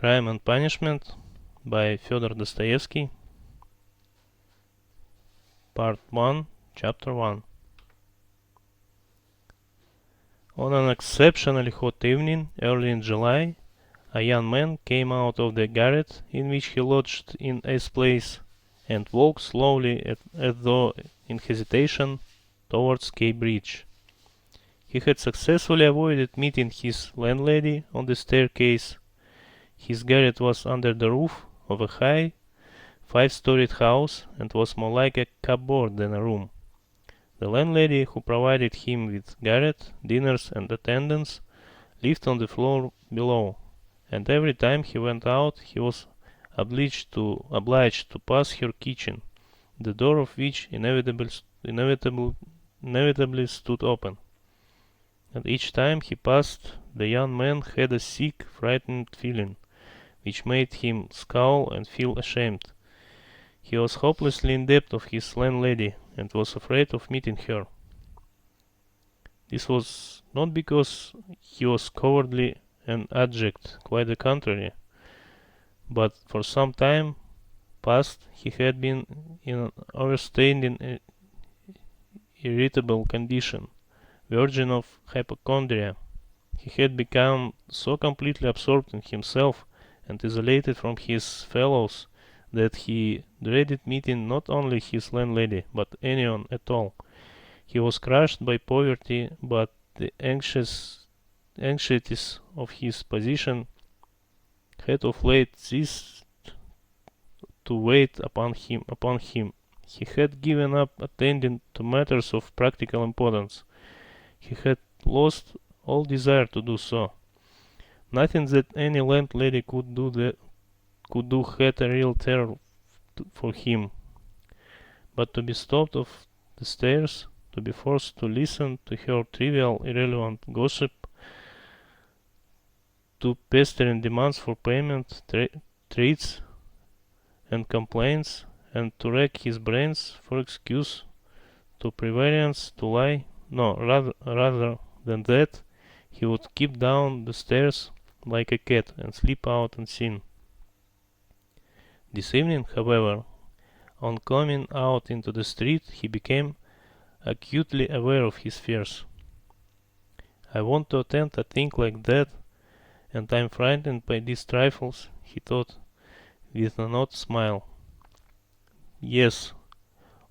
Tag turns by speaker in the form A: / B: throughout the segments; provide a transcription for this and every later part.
A: Crime and Punishment by Fyodor Dostoevsky, Part 1, Chapter 1. On an exceptionally hot evening early in July, a young man came out of the garret in which he lodged in S Place and walked slowly, as though in hesitation, towards Key Bridge. He had successfully avoided meeting his landlady on the staircase. His garret was under the roof of a high, five-storied house and was more like a cupboard than a room. The landlady, who provided him with garret, dinners and attendance, lived on the floor below, and every time he went out he was obliged to pass her kitchen, the door of which inevitably stood open. And each time he passed, the young man had a sick, frightened feeling, which made him scowl and feel ashamed. He was hopelessly in debt of his landlady, and was afraid of meeting her. This was not because he was cowardly and abject, quite the contrary, but for some time past he had been in an overstanding, irritable condition, verging of hypochondria. He had become so completely absorbed in himself and isolated from his fellows that he dreaded meeting not only his landlady, but anyone at all. He was crushed by poverty, but the anxieties of his position had of late ceased to weigh upon him. He had given up attending to matters of practical importance. He had lost all desire to do so. Nothing that any landlady could do had a real terror for him. But to be stopped off the stairs, to be forced to listen to her trivial, irrelevant gossip, to pestering demands for payment, threats and complaints, and to rack his brains for excuse, to prevariance, to lie, no, rather than that, he would keep down the stairs like a cat and slip out unseen. This evening, however, on coming out into the street, he became acutely aware of his fears. I want to attempt a thing like that, and I'm frightened by these trifles, he thought, with an odd smile. Yes,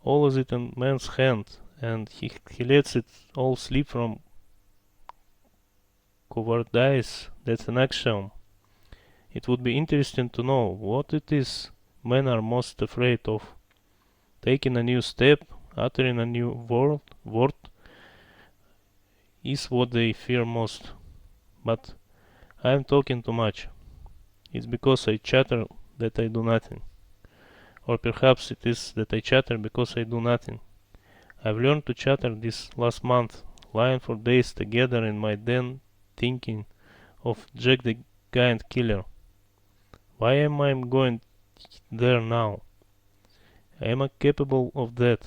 A: all is in man's hand, and he lets it all slip from cowardice. That's an axiom. It would be interesting to know what it is men are most afraid of. Taking a new step, uttering a new word is what they fear most. But I am talking too much. It's because I chatter that I do nothing. Or perhaps it is that I chatter because I do nothing. I've learned to chatter this last month, lying for days together in my den thinking of Jack the Giant Killer. Why am I going there now? I am capable of that.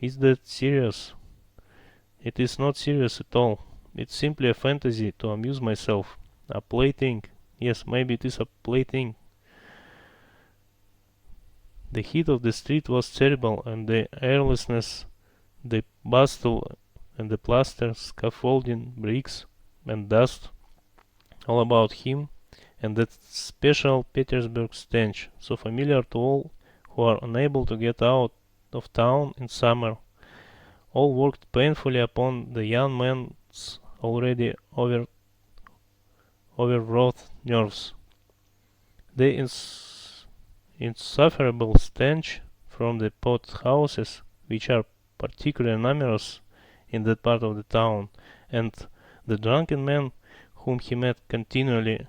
A: Is that serious? It is not serious at all. It's simply a fantasy to amuse myself. A plaything. Yes, maybe it is a plaything. The heat of the street was terrible, and the airlessness, the bustle and the plaster, scaffolding, bricks, and dust all about him, and that special Petersburg stench, so familiar to all who are unable to get out of town in summer, all worked painfully upon the young man's already overwrought nerves. The insufferable stench from the pot houses, which are particularly numerous in that part of the town, and the drunken men whom he met continually,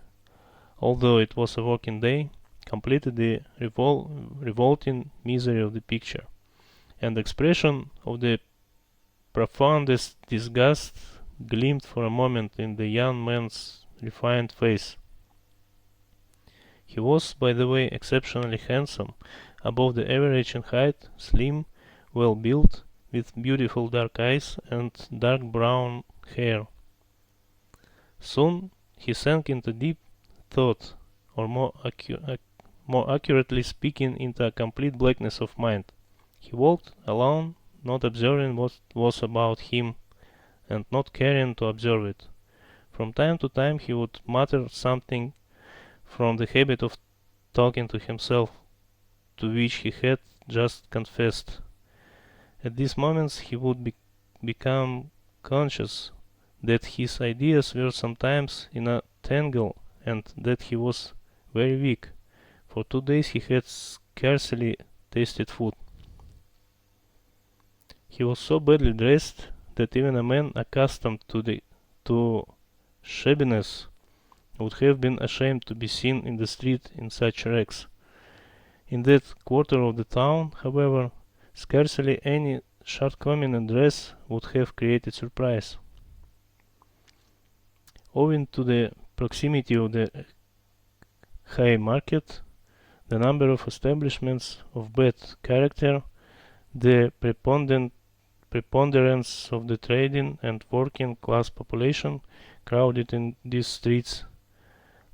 A: although it was a working day, completed the revolting misery of the picture, and the expression of the profoundest disgust gleamed for a moment in the young man's refined face. He was, by the way, exceptionally handsome, above the average in height, slim, well built, with beautiful dark eyes and dark brown hair. Soon he sank into deep thought, or more accurately speaking, into a complete blackness of mind. He walked alone, not observing what was about him, and not caring to observe it. From time to time he would mutter something from the habit of talking to himself, to which he had just confessed. At these moments he would become conscious that his ideas were sometimes in a tangle, and that he was very weak. For 2 days he had scarcely tasted food. He was so badly dressed that even a man accustomed to shabbiness would have been ashamed to be seen in the street in such rags. In that quarter of the town, however, scarcely any shortcoming in dress would have created surprise. Owing to the proximity of the High Market, the number of establishments of bad character, the preponderance of the trading and working class population crowded in these streets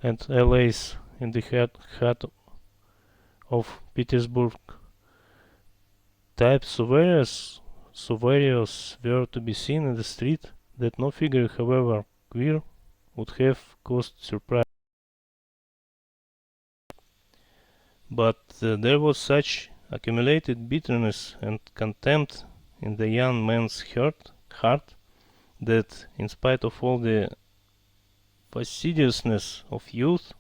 A: and alleys in the heart of Petersburg. Types so various were to be seen in the street that no figure, however queer, would have caused surprise. But there was such accumulated bitterness and contempt in the young man's heart that, in spite of all the fastidiousness of youth,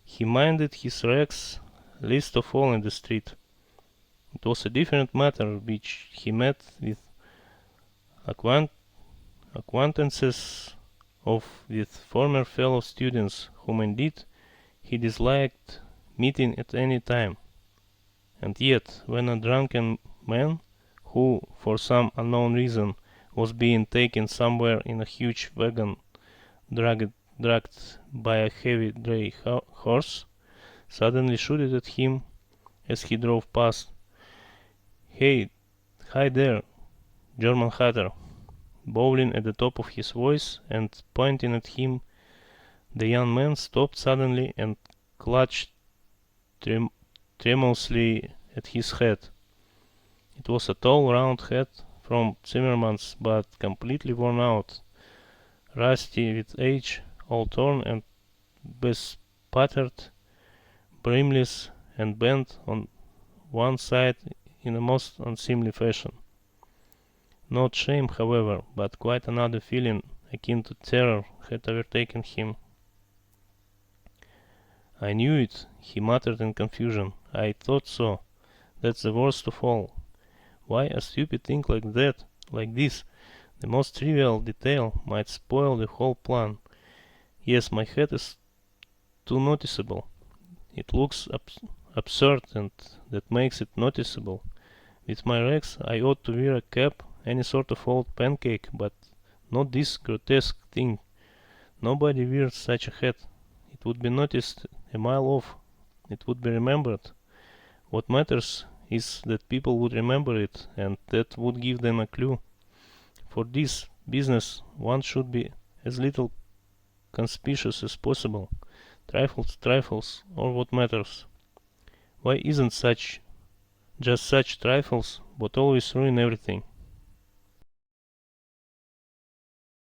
A: he minded his rags least of all in the street. It was a different matter which he met with acquaintances with former fellow students, whom indeed he disliked meeting at any time. And yet, when a drunken man, who, for some unknown reason, was being taken somewhere in a huge wagon dragged by a heavy dray horse, suddenly shouted at him as he drove past, "Hey, hi there, German hatter!" bowling at the top of his voice and pointing at him, the young man stopped suddenly and clutched tremulously at his hat. It was a tall round hat from Zimmermann's, but completely worn out, rusty with age, all torn and bespattered, brimless, and bent on one side in a most unseemly fashion. Not shame, however, but quite another feeling akin to terror had overtaken him. "I knew it," he muttered in confusion. "I thought so. That's the worst of all. Why, a stupid thing like this, the most trivial detail, might spoil the whole plan. Yes, my hat is too noticeable. It looks absurd, and that makes it noticeable. With my rags I ought to wear a cap, any sort of old pancake, but not this grotesque thing. Nobody wears such a hat. It would be noticed a mile off. It would be remembered. What matters is that people would remember it, and that would give them a clue. For this business one should be as little conspicuous as possible. Trifles, or what matters. Why isn't just such trifles, but always ruin everything?